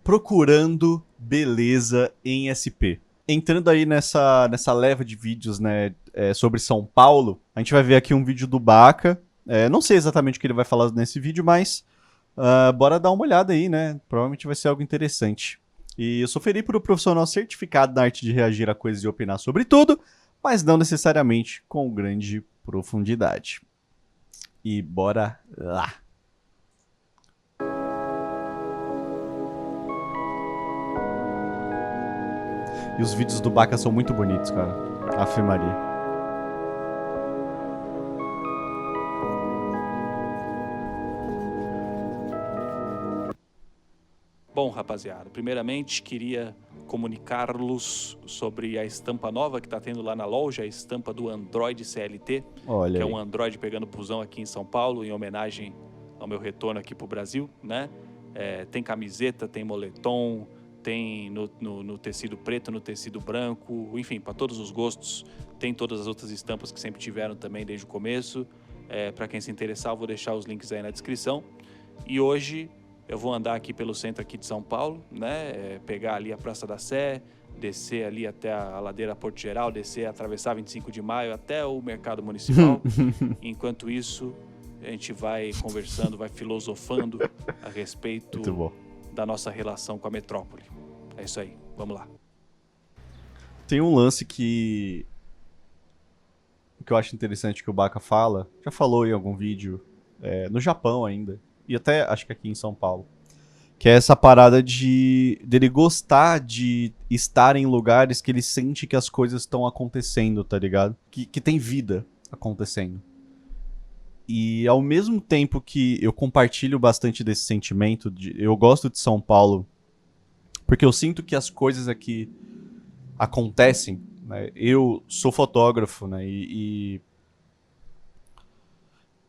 procurando beleza em SP. Entrando aí nessa leva de vídeos, né, sobre São Paulo, a gente vai ver aqui um vídeo do Baca. Não sei exatamente o que ele vai falar nesse vídeo, mas bora dar uma olhada aí, né? Provavelmente vai ser algo interessante. E eu sou Felipe, profissional certificado na arte de reagir a coisas e opinar sobre tudo, mas não necessariamente com grande profundidade. E bora lá! E os vídeos do Baca são muito bonitos, cara. Ave Maria. Bom, rapaziada, primeiramente queria comunicar-los sobre a estampa nova que tá tendo lá na loja, a estampa do Android CLT, Olha que é aí. um Android pegando busão aqui em São Paulo, em homenagem ao meu retorno aqui pro Brasil, né? Tem camiseta, tem moletom, tem no tecido preto, no tecido branco, enfim, para todos os gostos. Tem todas as outras estampas que sempre tiveram também desde o começo. Para quem se interessar, eu vou deixar os links aí na descrição. E hoje eu vou andar aqui pelo centro aqui de São Paulo, né? Pegar ali a Praça da Sé, descer ali até a ladeira Porto Geral, descer, atravessar 25 de Maio até o Mercado Municipal. Enquanto isso, a gente vai conversando, vai filosofando a respeito da nossa relação com a metrópole. É isso aí, vamos lá. Tem um lance que eu acho interessante que o Baca fala, já falou em algum vídeo, no Japão ainda, e até acho que aqui em São Paulo, que é essa parada dele gostar de estar em lugares que ele sente que as coisas estão acontecendo, tá ligado? Que tem vida acontecendo. E ao mesmo tempo que eu compartilho bastante desse sentimento, eu gosto de São Paulo, porque eu sinto que as coisas aqui acontecem, né? Eu sou fotógrafo, né? E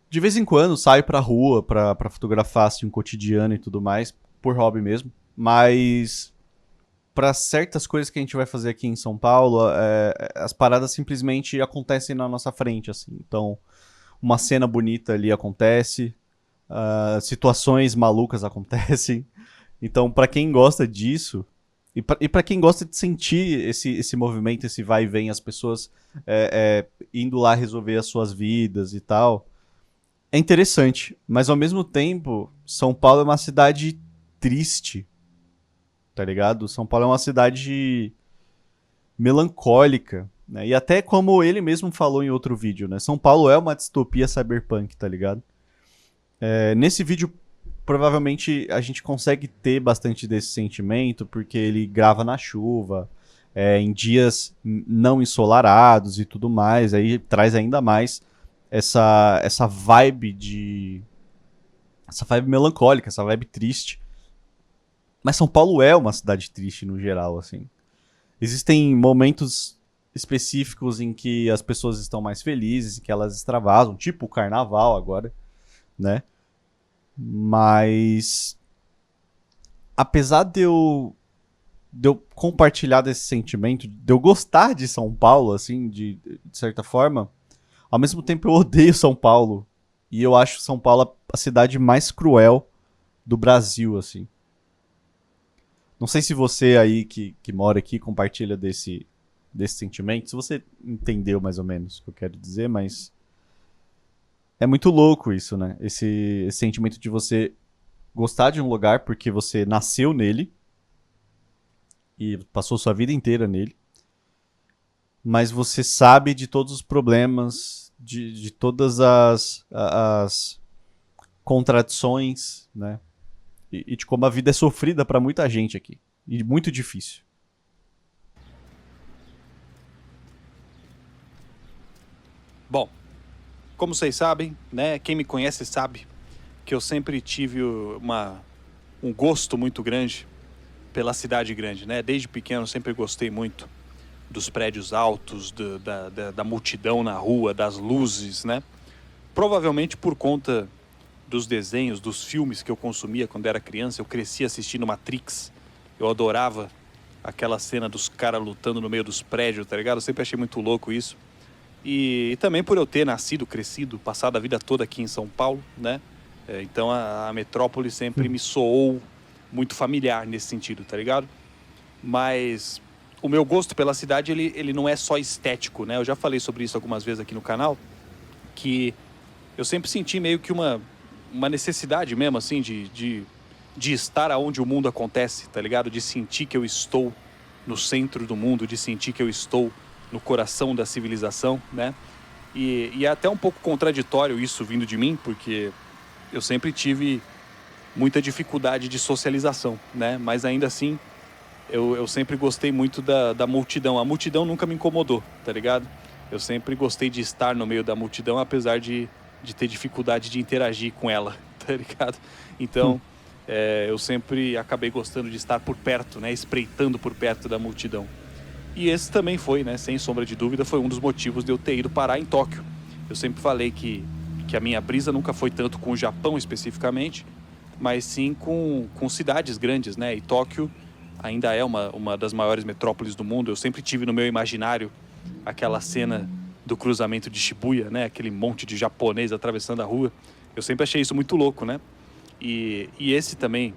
de vez em quando saio pra rua pra fotografar assim, um cotidiano e tudo mais, por hobby mesmo. Mas para certas coisas que a gente vai fazer aqui em São Paulo, as paradas simplesmente acontecem na nossa frente, assim. Então, uma cena bonita ali acontece, situações malucas acontecem. Então, para quem gosta disso, e para quem gosta de sentir esse movimento, esse vai e vem, as pessoas indo lá resolver as suas vidas e tal, é interessante. Mas ao mesmo tempo, São Paulo é uma cidade triste, tá ligado? São Paulo é uma cidade melancólica, né? E até como ele mesmo falou em outro vídeo, né? São Paulo é uma distopia cyberpunk, tá ligado? Nesse vídeo, provavelmente a gente consegue ter bastante desse sentimento, porque ele grava na chuva, em dias não ensolarados e tudo mais, aí traz ainda mais essa vibe essa vibe melancólica, essa vibe triste. Mas São Paulo é uma cidade triste no geral, assim. Existem momentos específicos em que as pessoas estão mais felizes, em que elas extravasam, tipo o carnaval agora, né? Mas apesar de eu compartilhar desse sentimento, de eu gostar de São Paulo, assim, de certa forma, ao mesmo tempo eu odeio São Paulo. E eu acho São Paulo a cidade mais cruel do Brasil, assim. Não sei se você aí que mora aqui compartilha desse sentimento, se você entendeu mais ou menos o que eu quero dizer, mas é muito louco isso, né? Esse sentimento de você gostar de um lugar porque você nasceu nele e passou sua vida inteira nele, mas você sabe de todos os problemas, de todas as contradições, né? E de como a vida é sofrida pra muita gente aqui. E muito difícil. Bom, como vocês sabem, né? Quem me conhece sabe que eu sempre tive um gosto muito grande pela cidade grande, né? Desde pequeno eu sempre gostei muito dos prédios altos, da multidão na rua, das luzes, né? Provavelmente por conta dos desenhos, dos filmes que eu consumia quando era criança. Eu cresci assistindo Matrix. Eu adorava aquela cena dos caras lutando no meio dos prédios, tá ligado? Eu sempre achei muito louco isso. E também por eu ter nascido, crescido, passado a vida toda aqui em São Paulo, né? Então a metrópole sempre me soou muito familiar nesse sentido, tá ligado? Mas o meu gosto pela cidade, ele não é só estético, né? Eu já falei sobre isso algumas vezes aqui no canal, que eu sempre senti meio que uma necessidade mesmo, assim, de estar aonde o mundo acontece, tá ligado? De sentir que eu estou no centro do mundo, de sentir que eu estou no coração da civilização, né? E é até um pouco contraditório isso vindo de mim, porque eu sempre tive muita dificuldade de socialização, né? Mas ainda assim, eu sempre gostei muito da multidão. A multidão nunca me incomodou, tá ligado? Eu sempre gostei de estar no meio da multidão, apesar de ter dificuldade de interagir com ela, tá ligado? Então, eu sempre acabei gostando de estar por perto, né? Espreitando por perto da multidão. E esse também foi, né? Sem sombra de dúvida, foi um dos motivos de eu ter ido parar em Tóquio. Eu sempre falei que a minha brisa nunca foi tanto com o Japão especificamente, mas sim com cidades grandes, né? E Tóquio ainda é uma das maiores metrópoles do mundo. Eu sempre tive no meu imaginário aquela cena do cruzamento de Shibuya, né? Aquele monte de japonês atravessando a rua. Eu sempre achei isso muito louco, né? E esse também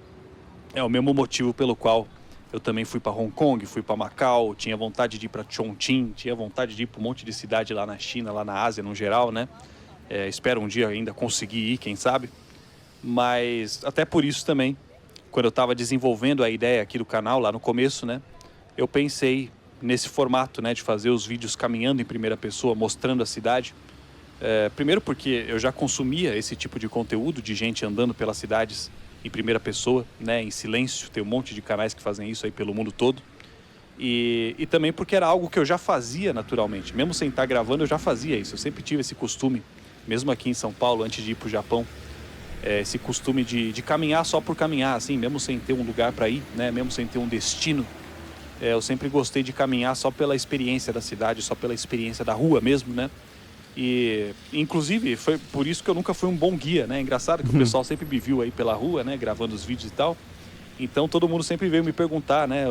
é o mesmo motivo pelo qual eu também fui para Hong Kong, fui para Macau, tinha vontade de ir para Chongqing, tinha vontade de ir para um monte de cidade lá na China, lá na Ásia no geral, né? Espero um dia ainda conseguir ir, quem sabe. Mas até por isso também, quando eu estava desenvolvendo a ideia aqui do canal, lá no começo, né? Eu pensei nesse formato, né? De fazer os vídeos caminhando em primeira pessoa, mostrando a cidade. Primeiro porque eu já consumia esse tipo de conteúdo, de gente andando pelas cidades em primeira pessoa, né, em silêncio. Tem um monte de canais que fazem isso aí pelo mundo todo. E também porque era algo que eu já fazia naturalmente. Mesmo sem estar gravando, eu já fazia isso. Eu sempre tive esse costume, mesmo aqui em São Paulo, antes de ir para o Japão, esse costume de caminhar só por caminhar, assim, mesmo sem ter um lugar para ir, né, mesmo sem ter um destino. Eu sempre gostei de caminhar só pela experiência da cidade, só pela experiência da rua mesmo, né? E, inclusive, foi por isso que eu nunca fui um bom guia, né? Engraçado que o pessoal sempre me viu aí pela rua, né? Gravando os vídeos e tal. Então, todo mundo sempre veio me perguntar, né?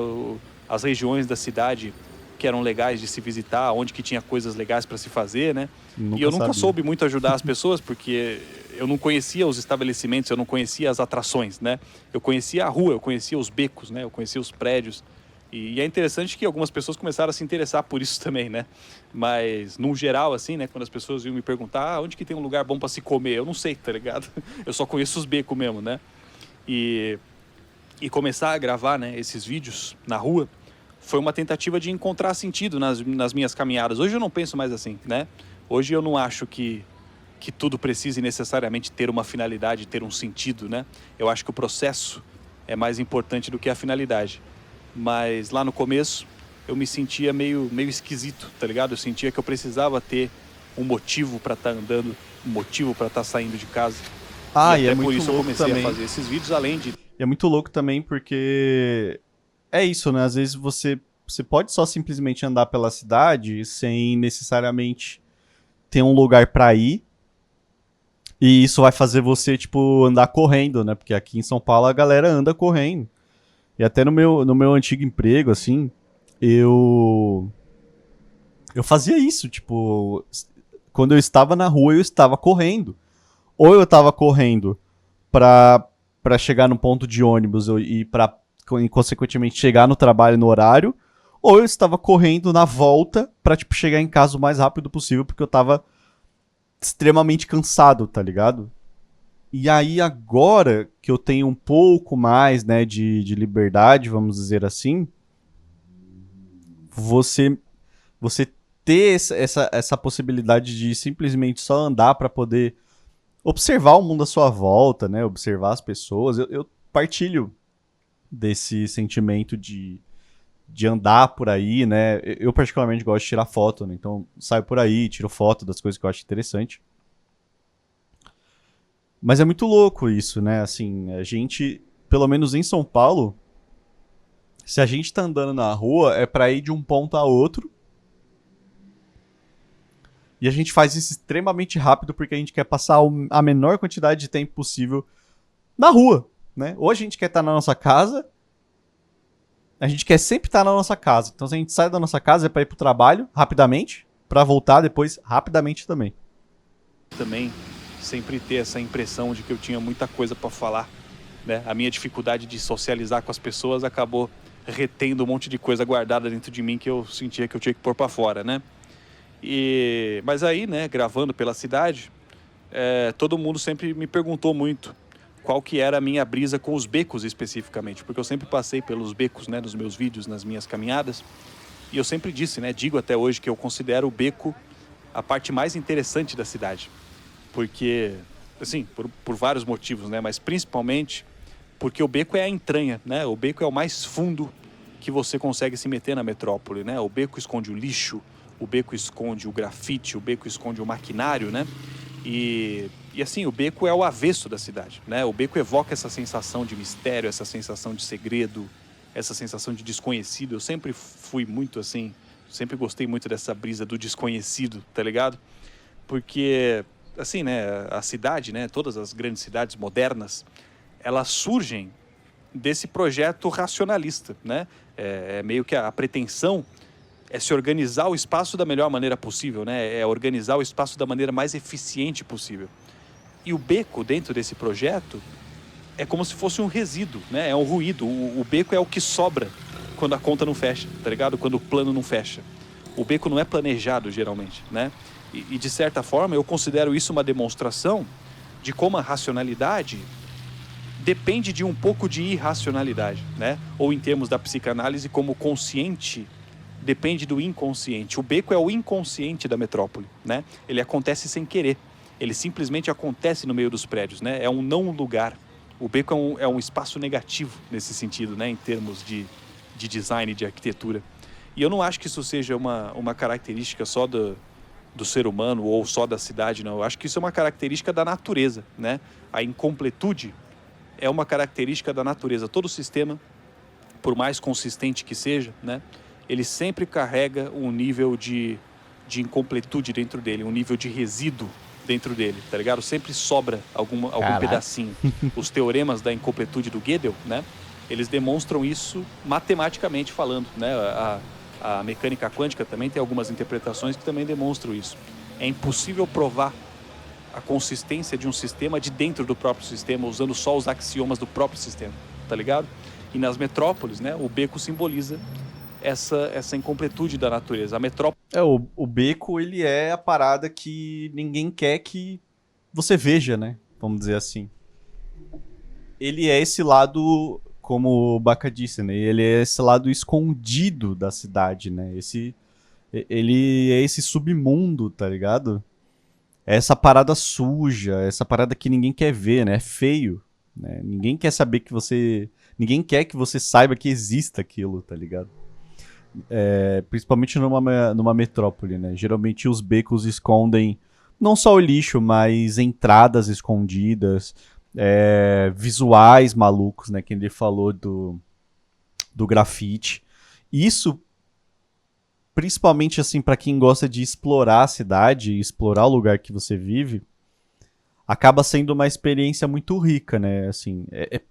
As regiões da cidade que eram legais de se visitar, onde que tinha coisas legais para se fazer, né? E eu nunca soube muito ajudar as pessoas, porque eu não conhecia os estabelecimentos, eu não conhecia as atrações, né? Eu conhecia a rua, eu conhecia os becos, né? Eu conhecia os prédios. E é interessante que algumas pessoas começaram a se interessar por isso também, né? Mas, no geral, assim, né? Quando as pessoas iam me perguntar, onde que tem um lugar bom para se comer? Eu não sei, tá ligado? Eu só conheço os becos mesmo, né? E começar a gravar, né, esses vídeos na rua foi uma tentativa de encontrar sentido nas minhas caminhadas. Hoje eu não penso mais assim, né? Hoje eu não acho que tudo precise necessariamente ter uma finalidade, ter um sentido, né? Eu acho que o processo é mais importante do que a finalidade. Mas lá no começo eu me sentia meio esquisito, tá ligado? Eu sentia que eu precisava ter um motivo para estar andando, um motivo para estar saindo de casa. E até é por muito isso eu louco comecei também. a fazer esses vídeos, além de... E é muito louco também porque é isso, né? Às vezes você pode só simplesmente andar pela cidade sem necessariamente ter um lugar pra ir. E isso vai fazer você, tipo, andar correndo, né? Porque aqui em São Paulo a galera anda correndo. E até no meu antigo emprego, assim, eu fazia isso, tipo, quando eu estava na rua, eu estava correndo. Ou eu estava correndo pra chegar no ponto de ônibus e consequentemente chegar no trabalho no horário, ou eu estava correndo na volta pra, tipo, chegar em casa o mais rápido possível, porque eu tava extremamente cansado, tá ligado? E aí agora que eu tenho um pouco mais, né, de liberdade, vamos dizer assim, você ter essa possibilidade de simplesmente só andar para poder observar o mundo à sua volta, né, observar as pessoas. Eu partilho desse sentimento de andar por aí, né. Eu particularmente gosto de tirar foto, né, então saio por aí, tiro foto das coisas que eu acho interessante. Mas é muito louco isso, né? Assim, a gente, pelo menos em São Paulo, se a gente tá andando na rua, é pra ir de um ponto a outro. E a gente faz isso extremamente rápido porque a gente quer passar a menor quantidade de tempo possível na rua, né? Ou a gente quer estar na nossa casa, a gente quer sempre estar na nossa casa. Então se a gente sai da nossa casa é pra ir pro trabalho rapidamente, pra voltar depois rapidamente também. Também sempre ter essa impressão de que eu tinha muita coisa para falar, né? A minha dificuldade de socializar com as pessoas acabou retendo um monte de coisa guardada dentro de mim que eu sentia que eu tinha que pôr para fora, né? Mas aí, né, gravando pela cidade, todo mundo sempre me perguntou muito qual que era a minha brisa com os becos especificamente, porque eu sempre passei pelos becos, né, nos meus vídeos, nas minhas caminhadas, e eu sempre disse, né, digo até hoje que eu considero o beco a parte mais interessante da cidade, porque, assim, por vários motivos, né, mas principalmente porque o beco é a entranha, né, o beco é o mais fundo que você consegue se meter na metrópole, né, o beco esconde o lixo, o beco esconde o grafite, o beco esconde o maquinário, né, e assim, o beco é o avesso da cidade, né? O beco evoca essa sensação de mistério, essa sensação de segredo, essa sensação de desconhecido. Eu sempre fui muito assim, sempre gostei muito dessa brisa do desconhecido, tá ligado? Porque, assim, né, a cidade, né, todas as grandes cidades modernas, elas surgem desse projeto racionalista, né? É meio que a pretensão é se organizar o espaço da melhor maneira possível, né? É organizar o espaço da maneira mais eficiente possível. E o beco, dentro desse projeto, é como se fosse um resíduo, né? É um ruído. O beco é o que sobra quando a conta não fecha, tá ligado? Quando o plano não fecha. O beco não é planejado, geralmente, né? E de certa forma, eu considero isso uma demonstração de como a racionalidade depende de um pouco de irracionalidade, né? Ou em termos da psicanálise, como o consciente depende do inconsciente. O beco é o inconsciente da metrópole, né? Ele acontece sem querer. Ele simplesmente acontece no meio dos prédios, né? É um não lugar. O beco é um espaço negativo nesse sentido, né? Em termos de design, de arquitetura. E eu não acho que isso seja uma característica só do ser humano ou só da cidade, não. Eu acho que isso é uma característica da natureza, né? A incompletude é uma característica da natureza. Todo sistema, por mais consistente que seja, né? Ele sempre carrega um nível de incompletude dentro dele, um nível de resíduo dentro dele, tá ligado? Sempre sobra algum pedacinho. Os teoremas da incompletude do Gödel, né? Eles demonstram isso matematicamente falando, né? A mecânica quântica também tem algumas interpretações que também demonstram isso. É impossível provar a consistência de um sistema de dentro do próprio sistema, usando só os axiomas do próprio sistema, tá ligado? E nas metrópoles, né? O beco simboliza essa incompletude da natureza. A metrópole... O beco, ele é a parada que ninguém quer que você veja, né? Vamos dizer assim. Ele é esse lado, como o Baca disse, né? Ele é esse lado escondido da cidade, né? Ele é esse submundo, tá ligado? É essa parada suja, essa parada que ninguém quer ver, né? É feio, né? Ninguém quer saber que você... Ninguém quer que você saiba que exista aquilo, tá ligado? Principalmente numa metrópole, né? Geralmente os becos escondem não só o lixo, mas entradas escondidas, visuais malucos, né? Que ele falou do grafite. Isso, principalmente assim, para quem gosta de explorar a cidade, explorar o lugar que você vive, acaba sendo uma experiência muito rica, né? Assim, é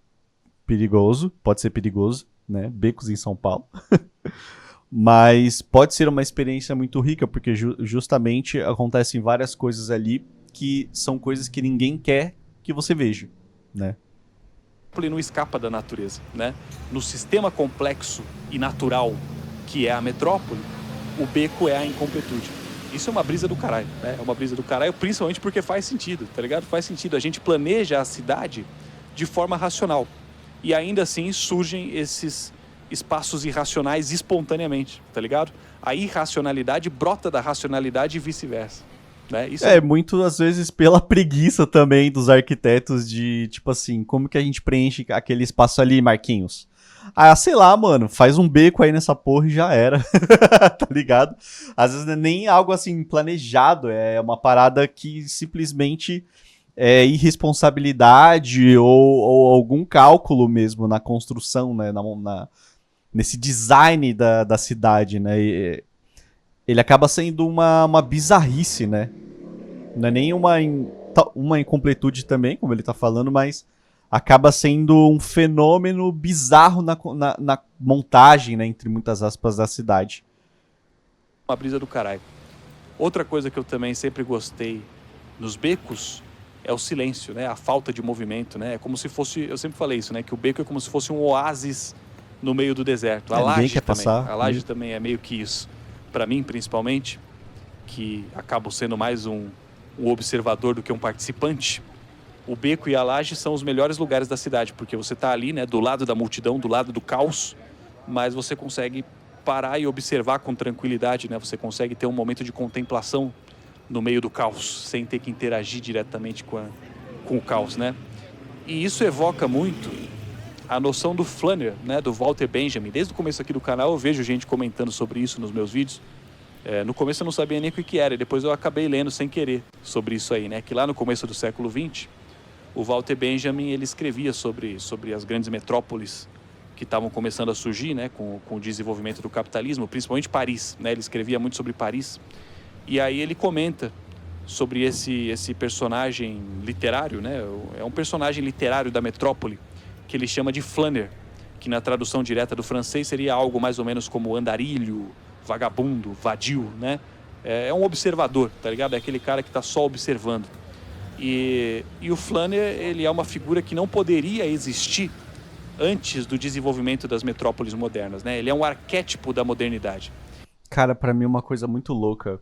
perigoso, pode ser perigoso, né? Becos em São Paulo. Mas pode ser uma experiência muito rica, porque justamente acontecem várias coisas ali que são coisas que ninguém quer que você veja, né? Ele não escapa da natureza, né? No sistema complexo e natural que é a metrópole, o beco é a incompletude. Isso é uma brisa do caralho, né? É uma brisa do caralho, principalmente porque faz sentido, tá ligado? Faz sentido. A gente planeja a cidade de forma racional. E ainda assim surgem esses espaços irracionais espontaneamente, tá ligado? A irracionalidade brota da racionalidade e vice-versa, né? Isso muito às vezes pela preguiça também dos arquitetos de, tipo assim, como que a gente preenche aquele espaço ali, Marquinhos? Ah, sei lá, mano, faz um beco aí nessa porra e já era, tá ligado? Às vezes não é nem algo assim planejado, é uma parada que simplesmente é irresponsabilidade ou algum cálculo mesmo na construção, né, nesse design da cidade, né? Ele acaba sendo uma bizarrice, né? Não é nem uma incompletude também, como ele tá falando, mas acaba sendo um fenômeno bizarro na montagem, né, entre muitas aspas, da cidade. Uma brisa do caralho. Outra coisa que eu também sempre gostei nos becos é o silêncio, né? A falta de movimento, né? É como se fosse, eu sempre falei isso, né? Que o beco é como se fosse um oásis no meio do deserto. A Ninguém laje quer também. passar. A laje também é meio que isso. Para mim, principalmente, que acabo sendo mais um observador do que um participante, o beco e a laje são os melhores lugares da cidade, porque você está ali, né, do lado da multidão, do lado do caos, mas você consegue parar e observar com tranquilidade, né? Você consegue ter um momento de contemplação no meio do caos, sem ter que interagir diretamente com o caos, né? E isso evoca muito a noção do Flanner, né, do Walter Benjamin. Desde o começo aqui do canal eu vejo gente comentando sobre isso nos meus vídeos. No começo eu não sabia nem o que era, e depois eu acabei lendo sem querer sobre isso aí, né? Que lá no começo do século XX, o Walter Benjamin ele escrevia sobre as grandes metrópoles que estavam começando a surgir, né, com o desenvolvimento do capitalismo, principalmente Paris, né? Ele escrevia muito sobre Paris. E aí ele comenta sobre esse personagem literário, né? É um personagem literário da metrópole que ele chama de Flanner, que na tradução direta do francês seria algo mais ou menos como andarilho, vagabundo, vadio, né? É um observador, tá ligado? É aquele cara que está só observando. E o Flanner, ele é uma figura que não poderia existir antes do desenvolvimento das metrópoles modernas, né? Ele é um arquétipo da modernidade. Cara, pra mim uma coisa muito louca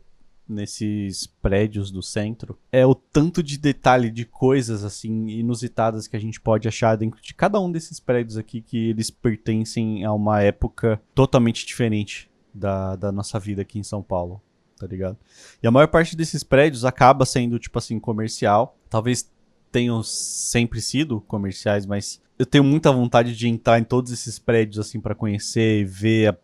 nesses prédios do centro é o tanto de detalhe de coisas assim inusitadas que a gente pode achar dentro de cada um desses prédios aqui, que eles pertencem a uma época totalmente diferente da nossa vida aqui em São Paulo, tá ligado? E a maior parte desses prédios acaba sendo, tipo assim, comercial. Talvez tenham sempre sido comerciais, mas eu tenho muita vontade de entrar em todos esses prédios, assim, pra conhecer e ver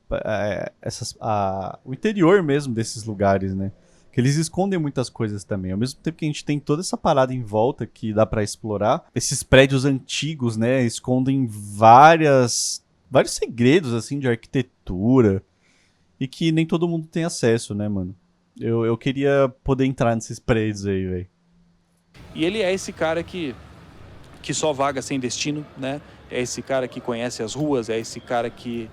o interior mesmo desses lugares, né? Que eles escondem muitas coisas também. Ao mesmo tempo que a gente tem toda essa parada em volta que dá pra explorar, esses prédios antigos, né, escondem vários segredos, assim, de arquitetura e que nem todo mundo tem acesso, né, mano? Eu queria poder entrar nesses prédios aí, velho. E ele é esse cara que só vaga sem destino, né? É esse cara que conhece as ruas, é esse cara que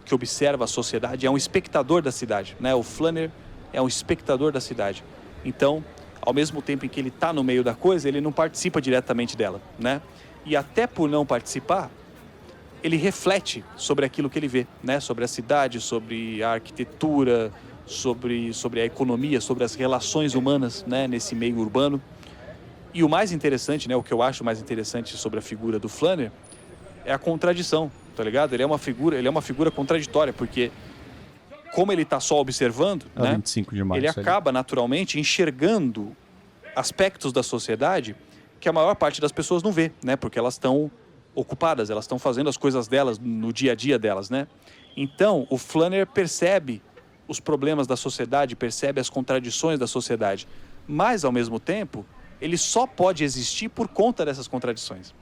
observa a sociedade, é um espectador da cidade, né? O Flanner é um espectador da cidade. Então, ao mesmo tempo em que ele está no meio da coisa, ele não participa diretamente dela, né? E até por não participar, ele reflete sobre aquilo que ele vê, né? Sobre a cidade, sobre a arquitetura, sobre a economia, sobre as relações humanas, né? Nesse meio urbano. E o mais interessante, né? O que eu acho mais interessante sobre a figura do Flanner é a contradição, tá ligado? Ele é uma figura contraditória, porque como ele está só observando, né? 25 de março, ele acaba naturalmente enxergando aspectos da sociedade que a maior parte das pessoas não vê, né? Porque elas estão ocupadas, elas estão fazendo as coisas delas no dia a dia delas, né? Então, o Flanner percebe os problemas da sociedade, percebe as contradições da sociedade, mas ao mesmo tempo, ele só pode existir por conta dessas contradições.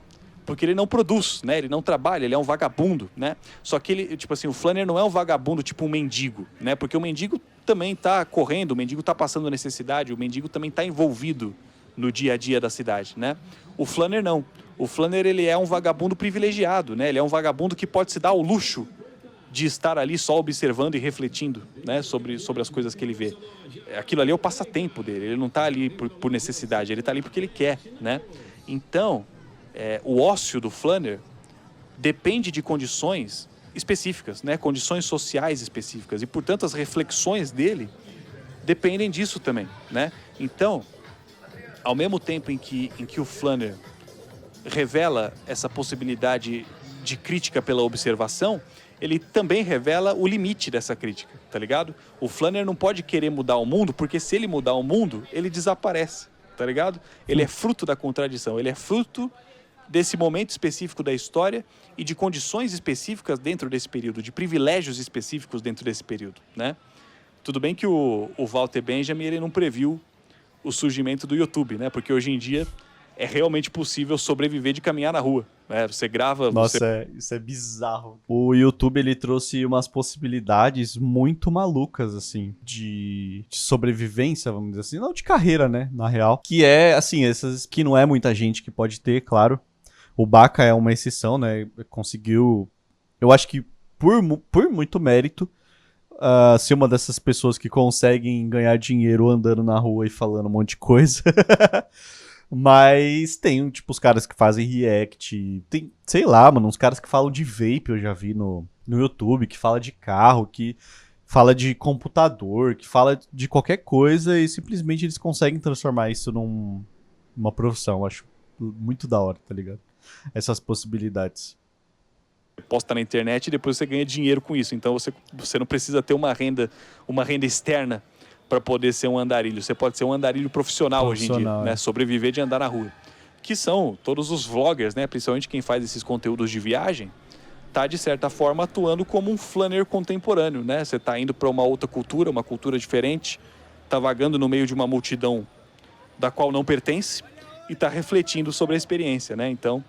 Porque ele não produz, né? Ele não trabalha, ele é um vagabundo, né? Só que ele, tipo assim, o Flanner não é um vagabundo tipo um mendigo, né? Porque o mendigo também está correndo, o mendigo está passando necessidade, o mendigo também está envolvido no dia a dia da cidade, né? O Flanner não. O Flanner, ele é um vagabundo privilegiado, né? Ele é um vagabundo que pode se dar ao luxo de estar ali só observando e refletindo, né? sobre as coisas que ele vê. Aquilo ali é o passatempo dele, ele não está ali por necessidade, ele está ali porque ele quer, né? Então, o ócio do Flanner depende de condições específicas, né? Condições sociais específicas, e portanto as reflexões dele dependem disso também, né? Então, ao mesmo tempo em que o Flanner revela essa possibilidade de crítica pela observação, ele também revela o limite dessa crítica, tá ligado? O Flanner não pode querer mudar o mundo, porque se ele mudar o mundo, ele desaparece, tá ligado? Ele é fruto da contradição, ele é fruto desse momento específico da história e de condições específicas dentro desse período, de privilégios específicos dentro desse período, né? Tudo bem que o Walter Benjamin, ele não previu o surgimento do YouTube, né? Porque hoje em dia é realmente possível sobreviver de caminhar na rua, né? Você grava... Nossa, isso é bizarro. O YouTube, ele trouxe umas possibilidades muito malucas, assim, de sobrevivência, vamos dizer assim. Não de carreira, né, na real. Que é, assim, essas que não é muita gente que pode ter, claro. O Baca é uma exceção, né? Conseguiu, eu acho que por muito mérito, ser uma dessas pessoas que conseguem ganhar dinheiro andando na rua e falando um monte de coisa. Mas tem, tipo, os caras que fazem react. Tem, sei lá, mano, uns caras que falam de vape, eu já vi no YouTube, que fala de carro, que fala de computador, que fala de qualquer coisa e simplesmente eles conseguem transformar isso numa profissão. Eu acho muito da hora, tá ligado? Essas possibilidades. Posta na internet e depois você ganha dinheiro com isso. Então você não precisa ter uma renda externa para poder ser um andarilho. Você pode ser um andarilho profissional hoje em dia, né? Sobreviver de andar na rua. Que são todos os vloggers, né? Principalmente quem faz esses conteúdos de viagem, tá de certa forma atuando como um flanner contemporâneo, né? Você tá indo para uma outra cultura, uma cultura diferente, tá vagando no meio de uma multidão da qual não pertence e tá refletindo sobre a experiência, né? Então,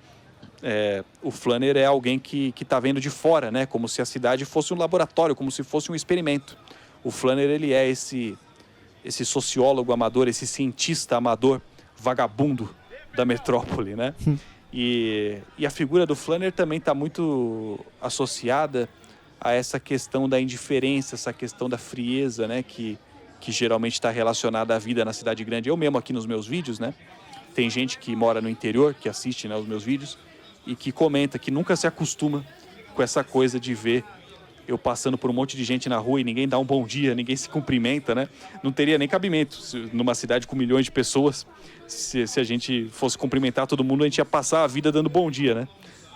o flanner é alguém que está vendo de fora, né? Como se a cidade fosse um laboratório, como se fosse um experimento. O flanner, ele é esse sociólogo amador, esse cientista amador, vagabundo da metrópole, né? E a figura do flanner também está muito associada a essa questão da indiferença, essa questão da frieza, né? Que geralmente está relacionada à vida na cidade grande. Eu mesmo aqui nos meus vídeos, né? Tem gente que mora no interior, que assiste, né, os meus vídeos, e que comenta que nunca se acostuma com essa coisa de ver eu passando por um monte de gente na rua e ninguém dá um bom dia, ninguém se cumprimenta, né? Não teria nem cabimento numa cidade com milhões de pessoas, se a gente fosse cumprimentar todo mundo, a gente ia passar a vida dando bom dia, né?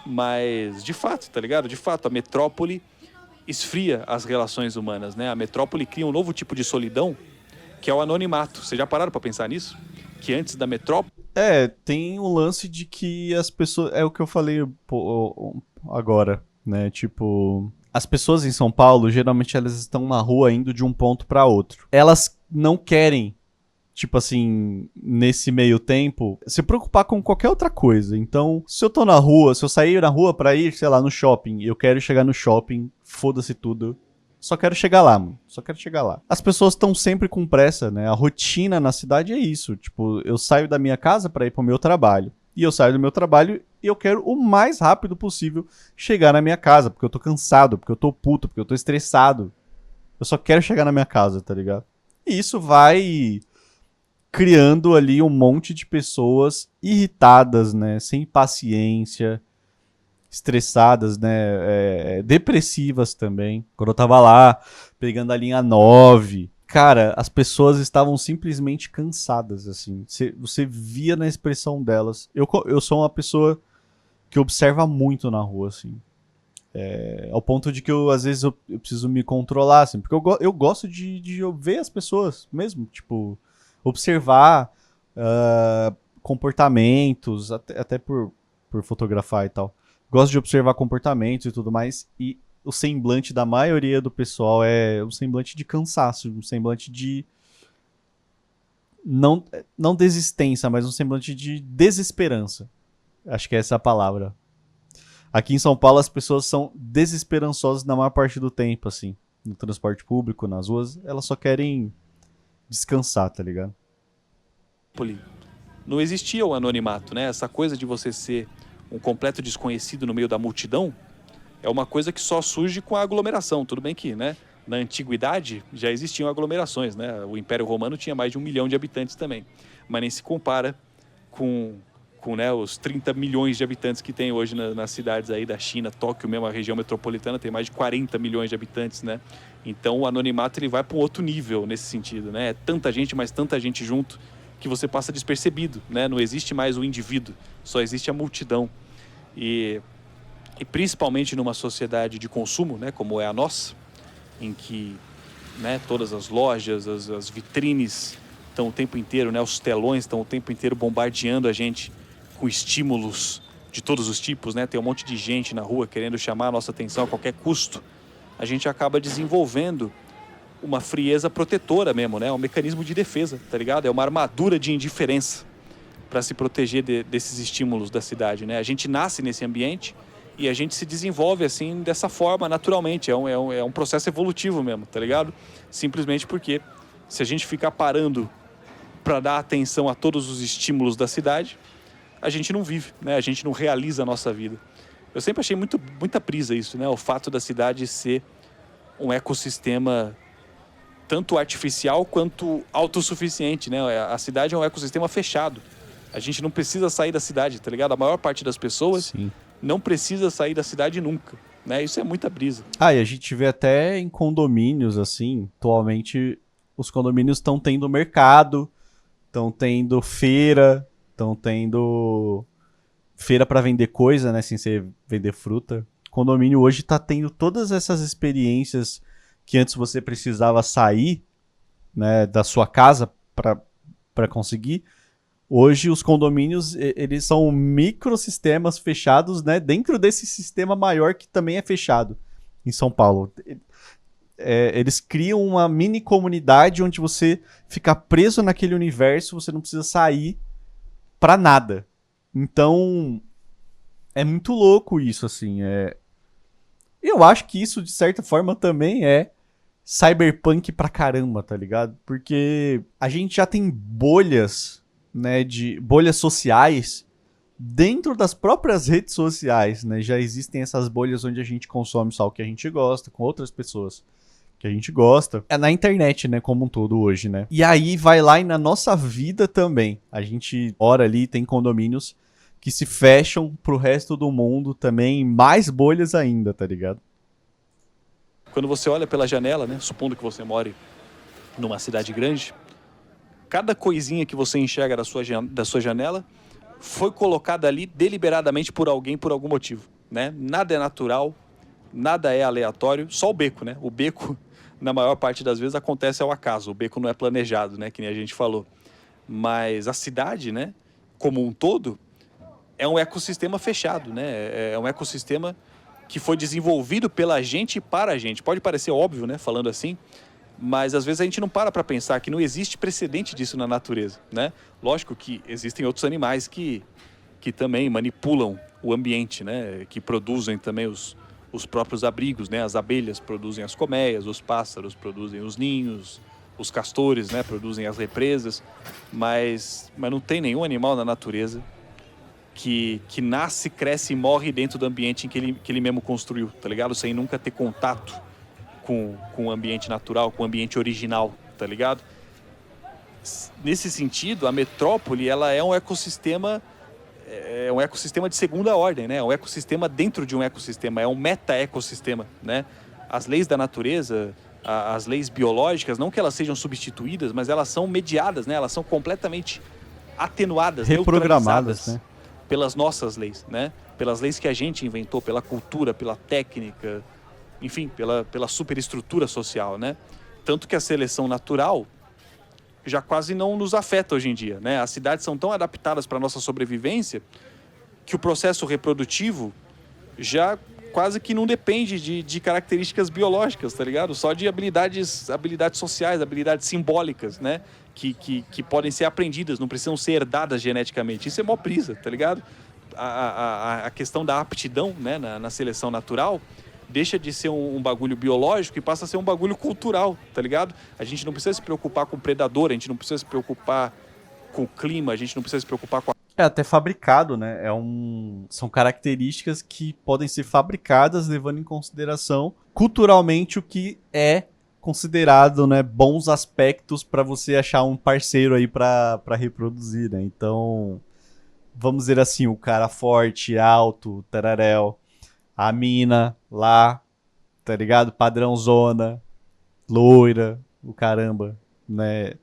Mas, de fato, tá ligado? De fato, a metrópole esfria as relações humanas, né? A metrópole cria um novo tipo de solidão, que é o anonimato. Vocês já pararam pra pensar nisso? Que antes da metrópole... Tem um lance de que as pessoas... É o que eu falei agora, né? Tipo... As pessoas em São Paulo, geralmente elas estão na rua indo de um ponto pra outro. Elas não querem, tipo assim, nesse meio tempo, se preocupar com qualquer outra coisa. Então, se eu tô na rua, se eu sair na rua pra ir, sei lá, no shopping, eu quero chegar no shopping, foda-se tudo. Só quero chegar lá, mano. Só quero chegar lá. As pessoas estão sempre com pressa, né? A rotina na cidade é isso. Tipo, eu saio da minha casa pra ir pro meu trabalho. E eu saio do meu trabalho e eu quero o mais rápido possível chegar na minha casa. Porque eu tô cansado, porque eu tô puto, porque eu tô estressado. Eu só quero chegar na minha casa, tá ligado? E isso vai criando ali um monte de pessoas irritadas, né? Sem paciência, estressadas, né? Depressivas também. Quando eu tava lá, pegando a linha 9, cara, as pessoas estavam simplesmente cansadas, assim. Você via na expressão delas. Eu sou uma pessoa que observa muito na rua, assim. Ao ponto de que às vezes eu preciso me controlar, assim. Porque eu gosto de ver as pessoas mesmo. Tipo, observar comportamentos, até por fotografar e tal. Gosto de observar comportamentos e tudo mais. E o semblante da maioria do pessoal é um semblante de cansaço, um semblante de não desistência, mas um semblante de desesperança. Acho que é essa a palavra. Aqui em São Paulo as pessoas são desesperançosas na maior parte do tempo, assim. No transporte público, nas ruas, elas só querem descansar, tá ligado? Não existia o anonimato, né? Essa coisa de você ser um completo desconhecido no meio da multidão é uma coisa que só surge com a aglomeração. Tudo bem que, né, na antiguidade já existiam aglomerações, né? O Império Romano tinha mais de 1 milhão de habitantes também, mas nem se compara com né, os 30 milhões de habitantes que tem hoje nas cidades aí da China. Tóquio mesmo, a região metropolitana, tem mais de 40 milhões de habitantes, né? Então o anonimato ele vai para um outro nível nesse sentido, né? É tanta gente, mas tanta gente junto que você passa despercebido, né? Não existe mais o indivíduo, só existe a multidão. E principalmente numa sociedade de consumo, né, como é a nossa, em que, né, todas as lojas, as vitrines estão o tempo inteiro, né, os telões estão o tempo inteiro bombardeando a gente com estímulos de todos os tipos, né, tem um monte de gente na rua querendo chamar a nossa atenção a qualquer custo, a gente acaba desenvolvendo uma frieza protetora mesmo, né, um mecanismo de defesa, tá ligado? É uma armadura de indiferença para se proteger desses estímulos da cidade, né? A gente nasce nesse ambiente e a gente se desenvolve assim dessa forma naturalmente, é um processo evolutivo mesmo, tá ligado? Simplesmente porque se a gente ficar parando para dar atenção a todos os estímulos da cidade, a gente não vive, né? A gente não realiza a nossa vida. Eu sempre achei muita brisa isso, né? O fato da cidade ser um ecossistema tanto artificial quanto autossuficiente, né? A cidade é um ecossistema fechado. A gente não precisa sair da cidade, tá ligado? A maior parte das pessoas Sim. não precisa sair da cidade nunca, né? Isso é muita brisa. Ah, e a gente vê até em condomínios, assim, atualmente os condomínios estão tendo mercado, estão tendo feira, estão tendo feira para vender coisa, né, sem ser vender fruta. O condomínio hoje tá tendo todas essas experiências que antes você precisava sair, né, da sua casa para conseguir. Hoje os condomínios, eles são microsistemas fechados, né, dentro desse sistema maior que também é fechado em São Paulo. Eles criam uma mini comunidade onde você fica preso naquele universo, você não precisa sair pra nada. Então, é muito louco isso, assim. Eu acho que isso, de certa forma, também é cyberpunk pra caramba, tá ligado? Porque a gente já tem bolhas, né, de bolhas sociais dentro das próprias redes sociais, né? Já existem essas bolhas onde a gente consome só o que a gente gosta, com outras pessoas que a gente gosta. É na internet, né, como um todo hoje, né? E aí vai lá e na nossa vida também. A gente mora ali, tem condomínios que se fecham pro resto do mundo também, mais bolhas ainda, tá ligado? Quando você olha pela janela, né, supondo que você more numa cidade grande, cada coisinha que você enxerga da sua janela foi colocada ali deliberadamente por alguém por algum motivo, né? Nada é natural, nada é aleatório, só o beco, né? O beco, na maior parte das vezes, acontece ao acaso. O beco não é planejado, né? Que nem a gente falou. Mas a cidade, né, como um todo, é um ecossistema fechado, né? É um ecossistema que foi desenvolvido pela gente e para a gente. Pode parecer óbvio, né, falando assim, mas às vezes a gente não para pensar que não existe precedente disso na natureza, né? Lógico que existem outros animais que também manipulam o ambiente, né? Que produzem também os próprios abrigos, né? As abelhas produzem as colmeias, os pássaros produzem os ninhos, os castores, né, produzem as represas, mas não tem nenhum animal na natureza que nasce, cresce e morre dentro do ambiente em que ele mesmo construiu, tá ligado? Sem nunca ter contato com o ambiente natural, com o ambiente original, tá ligado? Nesse sentido, a metrópole, ela é um ecossistema de segunda ordem, né? É um ecossistema dentro de um ecossistema, é um meta-ecossistema, né? As leis da natureza, as leis biológicas, não que elas sejam substituídas, mas elas são mediadas, né? Elas são completamente atenuadas, Reprogramadas, né? Pelas nossas leis, né? Pelas leis que a gente inventou, pela cultura, pela técnica, enfim, pela superestrutura social, né? Tanto que a seleção natural já quase não nos afeta hoje em dia, né? As cidades são tão adaptadas para a nossa sobrevivência que o processo reprodutivo já quase que não depende de características biológicas, tá ligado? Só de habilidades sociais, habilidades simbólicas, né? Que podem ser aprendidas, não precisam ser herdadas geneticamente. Isso é mó brisa, tá ligado? A questão da aptidão, né, na seleção natural deixa de ser um bagulho biológico e passa a ser um bagulho cultural, tá ligado? A gente não precisa se preocupar com o predador, a gente não precisa se preocupar com o clima, a gente não precisa se preocupar com a... É até fabricado, né? São características que podem ser fabricadas levando em consideração culturalmente o que é considerado, né, bons aspectos para você achar um parceiro aí para reproduzir, né? Então, vamos dizer assim, o cara forte, alto, tararéu, a mina lá, tá ligado? Padrão zona, loira, o caramba, né?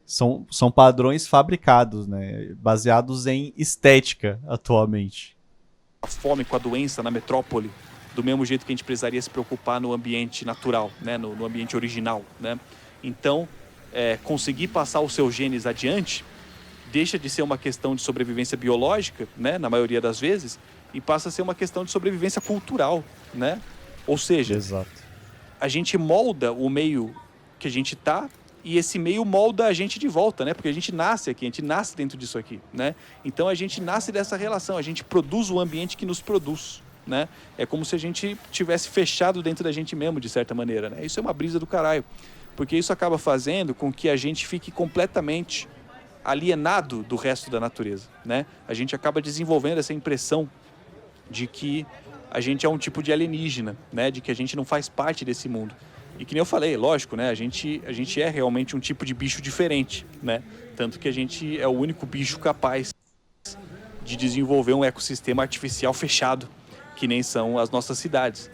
São padrões fabricados, né? Baseados em estética atualmente. A fome, com a doença na metrópole, do mesmo jeito que a gente precisaria se preocupar no ambiente natural, né? No ambiente original, né? Então, conseguir passar os seus genes adiante deixa de ser uma questão de sobrevivência biológica, né? Na maioria das vezes, e passa a ser uma questão de sobrevivência cultural, né? Ou seja, exato, a gente molda o meio que a gente tá e esse meio molda a gente de volta, né? Porque a gente nasce aqui, a gente nasce dentro disso aqui, né? Então a gente nasce dessa relação, a gente produz o ambiente que nos produz, né? É como se a gente tivesse fechado dentro da gente mesmo, de certa maneira, né? Isso é uma brisa do caralho, porque isso acaba fazendo com que a gente fique completamente alienado do resto da natureza, né? A gente acaba desenvolvendo essa impressão de que a gente é um tipo de alienígena, né? De que a gente não faz parte desse mundo. E que nem eu falei, lógico, né? A gente é realmente um tipo de bicho diferente, né? Tanto que a gente é o único bicho capaz de desenvolver um ecossistema artificial fechado, que nem são as nossas cidades.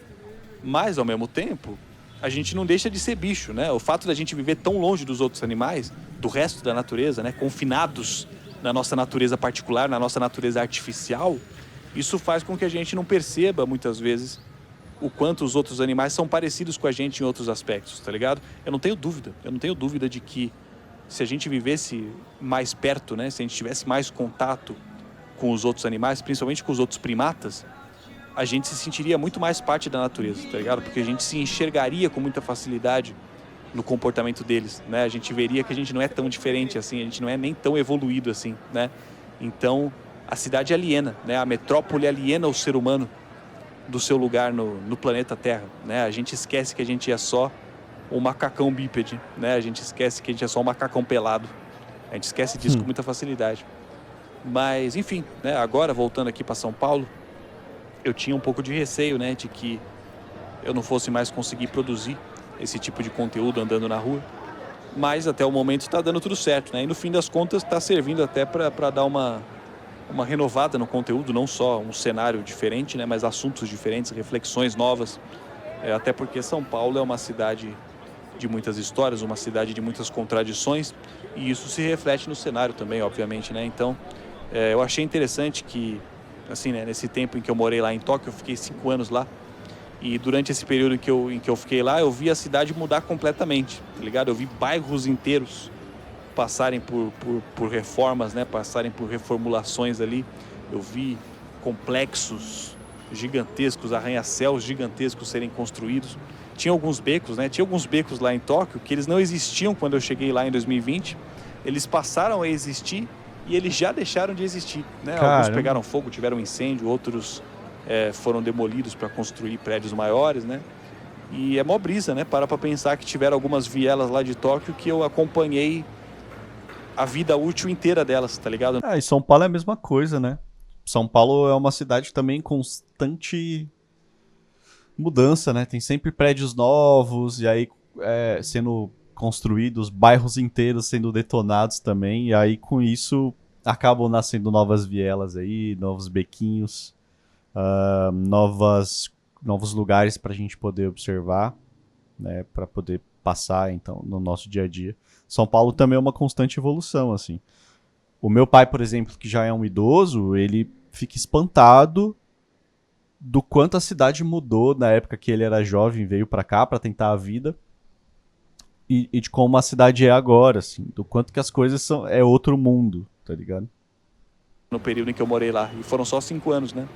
Mas, ao mesmo tempo, a gente não deixa de ser bicho, né? O fato da gente viver tão longe dos outros animais, do resto da natureza, né? Confinados na nossa natureza particular, na nossa natureza artificial, isso faz com que a gente não perceba, muitas vezes, o quanto os outros animais são parecidos com a gente em outros aspectos, tá ligado? Eu não tenho dúvida de que se a gente vivesse mais perto, né? Se a gente tivesse mais contato com os outros animais, principalmente com os outros primatas, a gente se sentiria muito mais parte da natureza, tá ligado? Porque a gente se enxergaria com muita facilidade no comportamento deles, né? A gente veria que a gente não é tão diferente assim, a gente não é nem tão evoluído assim, né? Então, a cidade aliena, né? A metrópole aliena o ser humano do seu lugar no planeta Terra, né? A gente esquece que a gente é só um macacão bípede, né? A gente esquece que a gente é só um macacão pelado. A gente esquece disso com muita facilidade. Mas, enfim, né? Agora, voltando aqui para São Paulo, eu tinha um pouco de receio, né? De que eu não fosse mais conseguir produzir esse tipo de conteúdo andando na rua. Mas, até o momento, está dando tudo certo, né? E, no fim das contas, está servindo até para dar uma renovada no conteúdo, não só um cenário diferente, né, mas assuntos diferentes, reflexões novas, até porque São Paulo é uma cidade de muitas histórias, uma cidade de muitas contradições, e isso se reflete no cenário também, obviamente, né? Então, eu achei interessante que, assim, né, nesse tempo em que eu morei lá em Tóquio, eu fiquei 5 anos lá, e durante esse período em que eu fiquei lá, eu vi a cidade mudar completamente, tá ligado? Eu vi bairros inteiros passarem por reformas, né? Passarem por reformulações ali. Eu vi complexos gigantescos, arranha-céus gigantescos serem construídos. Tinha alguns becos, né? Tinha alguns becos lá em Tóquio que eles não existiam quando eu cheguei lá em 2020. Eles passaram a existir e eles já deixaram de existir, né? Alguns pegaram fogo, tiveram incêndio, outros foram demolidos para construir prédios maiores, né? E é mó brisa, né? Para pensar que tiveram algumas vielas lá de Tóquio que eu acompanhei a vida útil inteira delas, tá ligado? E São Paulo é a mesma coisa, né? São Paulo é uma cidade também em constante mudança, né? Tem sempre prédios novos e aí sendo construídos, bairros inteiros sendo detonados também, e aí com isso acabam nascendo novas vielas aí, novos bequinhos, novos lugares pra gente poder observar, né? Pra poder passar, então, no nosso dia a dia. São Paulo também é uma constante evolução, assim. O meu pai, por exemplo, que já é um idoso, ele fica espantado do quanto a cidade mudou na época que ele era jovem, veio pra cá pra tentar a vida, e de como a cidade é agora, assim, do quanto que as coisas é outro mundo, tá ligado? No período em que eu morei lá, e foram só 5 anos, né?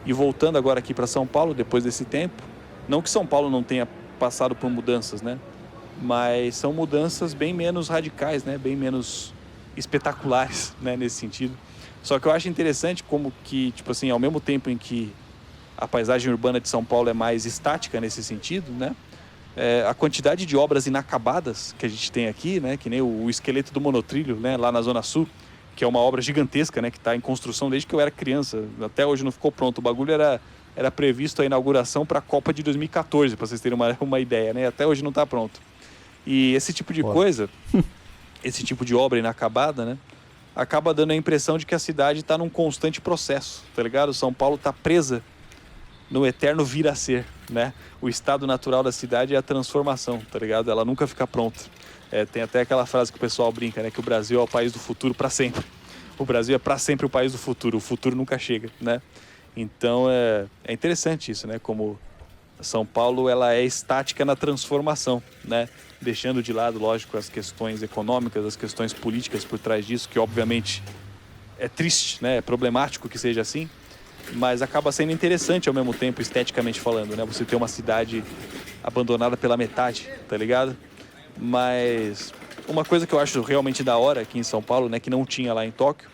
E voltando agora aqui pra São Paulo, depois desse tempo, não que São Paulo não tenha passado por mudanças, né? Mas são mudanças bem menos radicais, né? Bem menos espetaculares, né? Nesse sentido. Só que eu acho interessante como que, tipo assim, ao mesmo tempo em que a paisagem urbana de São Paulo é mais estática nesse sentido, né? A quantidade de obras inacabadas que a gente tem aqui, né? Que nem o esqueleto do monotrilho, né? Lá na Zona Sul, que é uma obra gigantesca, né? Que está em construção desde que eu era criança. Até hoje não ficou pronto. O bagulho era previsto a inauguração para a Copa de 2014, para vocês terem uma ideia, né? Até hoje não está pronto. E esse tipo de coisa, esse tipo de obra inacabada, né? Acaba dando a impressão de que a cidade está num constante processo, tá ligado? São Paulo está presa no eterno vir a ser, né? O estado natural da cidade é a transformação, tá ligado? Ela nunca fica pronta. Tem até aquela frase que o pessoal brinca, né? Que o Brasil é o país do futuro para sempre. O Brasil é para sempre o país do futuro. O futuro nunca chega, né? Então é interessante isso, né? Como São Paulo ela é estática na transformação, né? Deixando de lado, lógico, as questões econômicas, as questões políticas por trás disso, que obviamente é triste, né? É problemático que seja assim, mas acaba sendo interessante ao mesmo tempo, esteticamente falando, né? Você ter uma cidade abandonada pela metade, tá ligado? Mas uma coisa que eu acho realmente da hora aqui em São Paulo, né? Que não tinha lá em Tóquio,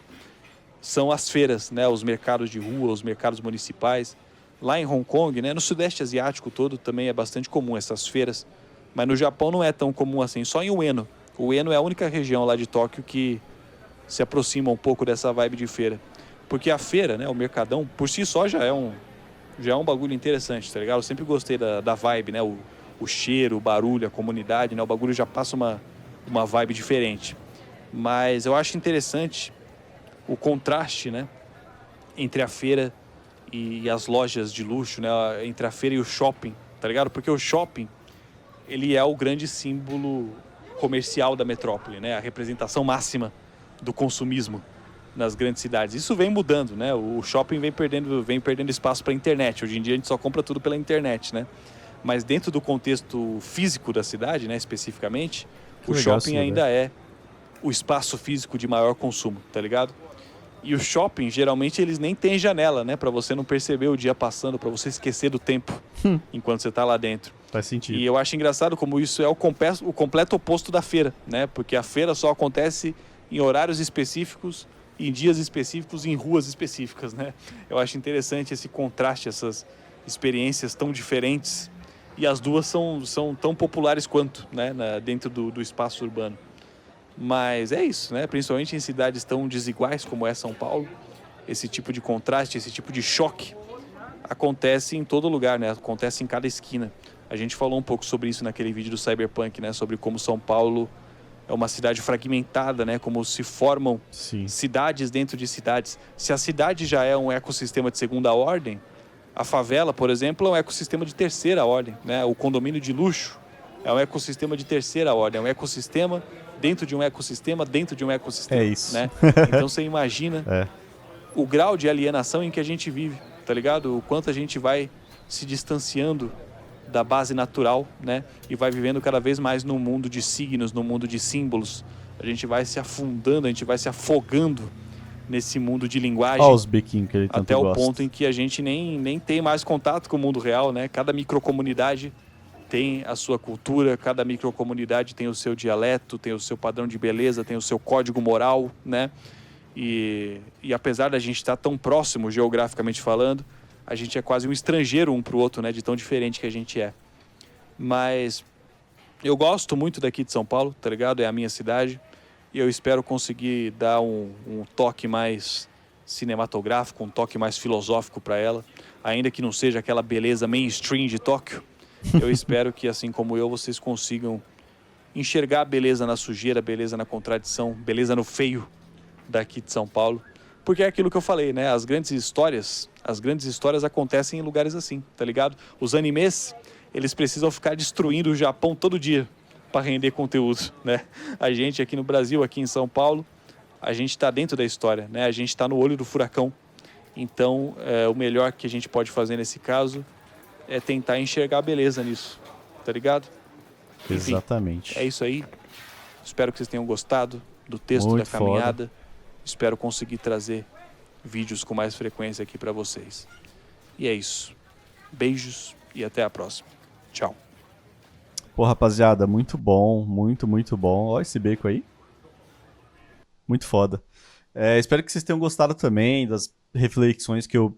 são as feiras, né? Os mercados de rua, os mercados municipais. Lá em Hong Kong, né? No Sudeste Asiático todo também é bastante comum essas feiras, mas no Japão não é tão comum assim, só em Ueno. Ueno é a única região lá de Tóquio que se aproxima um pouco dessa vibe de feira. Porque a feira, né? O mercadão, por si só já é um bagulho interessante, tá ligado? Eu sempre gostei da vibe, né? O cheiro, o barulho, a comunidade, né? O bagulho já passa uma vibe diferente. Mas eu acho interessante o contraste, né? entre a feira e as lojas de luxo, né? Entre a feira e o shopping, tá ligado? Porque o shopping, ele é o grande símbolo comercial da metrópole, né? A representação máxima do consumismo nas grandes cidades. Isso vem mudando, né? O shopping vem perdendo espaço para a internet. Hoje em dia a gente só compra tudo pela internet, né? Mas dentro do contexto físico da cidade, né, especificamente, o shopping ainda é o espaço físico de maior consumo, tá ligado? E o shopping, geralmente, eles nem têm janela, né? Pra você não perceber o dia passando, pra você esquecer do tempo enquanto você tá lá dentro. Faz sentido. E eu acho engraçado como isso é o completo oposto da feira, né? Porque a feira só acontece em horários específicos, em dias específicos, em ruas específicas, né? Eu acho interessante esse contraste, essas experiências tão diferentes. E as duas são tão populares quanto, né? Dentro do espaço urbano. Mas é isso, né? Principalmente em cidades tão desiguais como é São Paulo, esse tipo de contraste, esse tipo de choque acontece em todo lugar, né? Acontece em cada esquina. A gente falou um pouco sobre isso naquele vídeo do Cyberpunk, né? Sobre como São Paulo é uma cidade fragmentada, né? Como se formam cidades dentro de cidades. Se a cidade já é um ecossistema de segunda ordem, a favela, por exemplo, é um ecossistema de terceira ordem, né? O condomínio de luxo é um ecossistema de terceira ordem, é um ecossistema dentro de um ecossistema, dentro de um ecossistema. É isso. Né? Então você imagina o grau de alienação em que a gente vive, tá ligado? O quanto a gente vai se distanciando da base natural, né? E vai vivendo cada vez mais no mundo de signos, no mundo de símbolos. A gente vai se afundando, a gente vai se afogando nesse mundo de linguagem. Olha os biquinhos que ele tanto até gosta. O ponto em que a gente nem tem mais contato com o mundo real, né? Cada microcomunidade tem a sua cultura, cada microcomunidade tem o seu dialeto, tem o seu padrão de beleza, tem o seu código moral, né? E apesar da gente estar tão próximo, geograficamente falando, a gente é quase um estrangeiro um para o outro, né? De tão diferente que a gente é. Mas eu gosto muito daqui de São Paulo, tá ligado? É a minha cidade. E eu espero conseguir dar um toque mais cinematográfico, um toque mais filosófico para ela. Ainda que não seja aquela beleza mainstream de Tóquio, eu espero que, assim como eu, vocês consigam enxergar a beleza na sujeira, beleza na contradição, beleza no feio daqui de São Paulo. Porque é aquilo que eu falei, né? As grandes histórias acontecem em lugares assim, tá ligado? Os animes, eles precisam ficar destruindo o Japão todo dia para render conteúdo, né? A gente aqui no Brasil, aqui em São Paulo, a gente está dentro da história, né? A gente está no olho do furacão. Então, o melhor que a gente pode fazer nesse caso é tentar enxergar a beleza nisso, tá ligado? Enfim, exatamente. É isso aí. Espero que vocês tenham gostado do texto Muito da caminhada. foda. Espero conseguir trazer vídeos com mais frequência aqui para vocês. E é isso. Beijos e até a próxima. Tchau. Pô, rapaziada, muito bom, muito, muito bom. Olha esse bacon aí. Muito foda. Espero que vocês tenham gostado também das reflexões que eu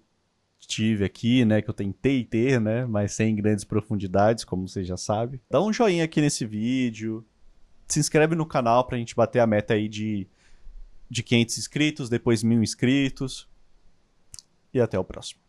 tive aqui, né, que eu tentei ter, né, mas sem grandes profundidades, como vocês já sabem. Dá um joinha aqui nesse vídeo, se inscreve no canal pra gente bater a meta aí de 500 inscritos, depois 1000 inscritos, e até o próximo.